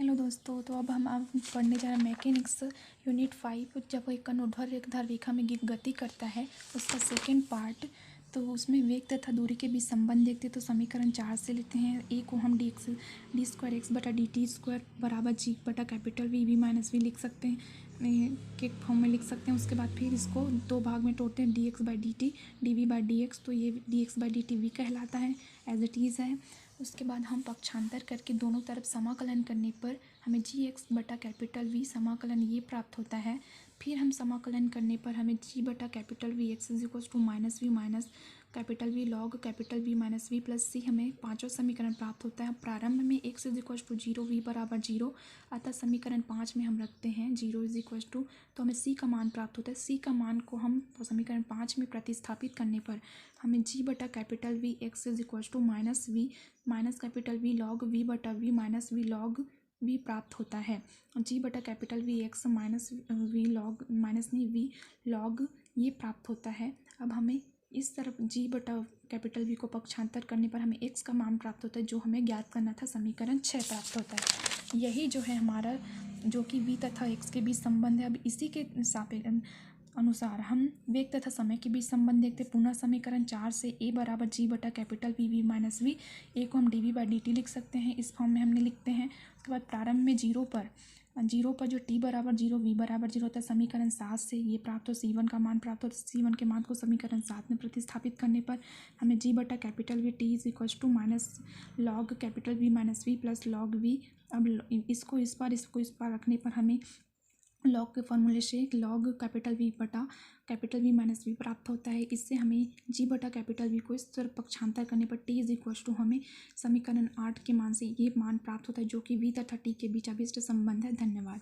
Hello दोस्तों, तो अब हम पढ़ने जा रहे हैं मैकेनिक्स यूनिट 5। जब एक कण ऊर्ध्वाधर एक धाररेखा में गति करता है उसका सेकंड पार्ट। तो उसमें वेग तथा दूरी के बीच संबंध देखते हैं। तो समीकरण 4 से लेते हैं। ए को हम डी स्क्वायर एक्स बटा डी टी स्क्वायर बराबर जी बटा कैपिटल वी माइनस वी लिख सकते हैं, के फॉर्म में लिख सकते हैं। उसके बाद फिर इसको दो भाग में तोड़ते हैं, D X by D T D we by D X. तो ये D X by D T V कहलाता है, एज इट इज़ है। उसके बाद हम पक्षांतर करके दोनों तरफ समाकलन करने पर हमें जी एक्स बटा कैपिटल वी समाकलन ये प्राप्त होता है। फिर हम समाकलन करने पर हमें जी बटा capital V x is equals to minus v minus capital V log capital V minus we plus c हमें पांचों समीकरण प्राप्त होता है। प्रारंभ में x is equals to zero v बराबर जीरो, अतः समीकरण 5 में हम रखते हैं जीरो इज इक्वल्स टू, तो हमें सी का मान प्राप्त होता है। सी का मान को हम समीकरण 5 में प्रतिस्थापित करने पर हमें जी बटा capital V x is equals to minus v minus capital V log v बटा v minus v log v प्राप्त होता है। जी बटा capital V x minus v log minus नहीं वी लॉग ये प्राप्त होता है। अब हमें इस तरफ जी बटा कैपिटल वी को पक्षांतर करने पर हमें एक्स का मान प्राप्त होता है, जो हमें ज्ञात करना था। समीकरण 6 प्राप्त होता है। यही जो है हमारा जो कि वी तथा एक्स के बीच संबंध है। अब इसी के अनुसार हम वेग तथा समय के बीच संबंध देखते। पुनः समीकरण 4 से ए बराबर जी बटा capital V v minus v, a को हम d we by D t लिख सकते हैं, इस फॉर्म में हमने लिखते हैं। उसके बाद प्रारंभ में जीरो पर जो टी बराबर जीरो वी बराबर जीरो होता है, समीकरण 7 से ये प्राप्त हो, सी वन का मान प्राप्त हो। सी वन के मान को समीकरण 7 में प्रतिस्थापित करने पर हमें जी बटा capital V T is equals to minus log capital V minus we plus log V. अब इसको इस बार रखने पर हमें लॉग के फॉर्मूले से लॉग कैपिटल वी बटा कैपिटल वी माइनस वी प्राप्त होता है। इससे हमें जी बटा कैपिटल वी को इस तरफ पक्षांतर करने पर टी इज इक्वल्स टू हमें समीकरण 8 के मान से ये मान प्राप्त होता है, जो कि वी तथा टी के बीच अभिष्ट संबंध है। धन्यवाद।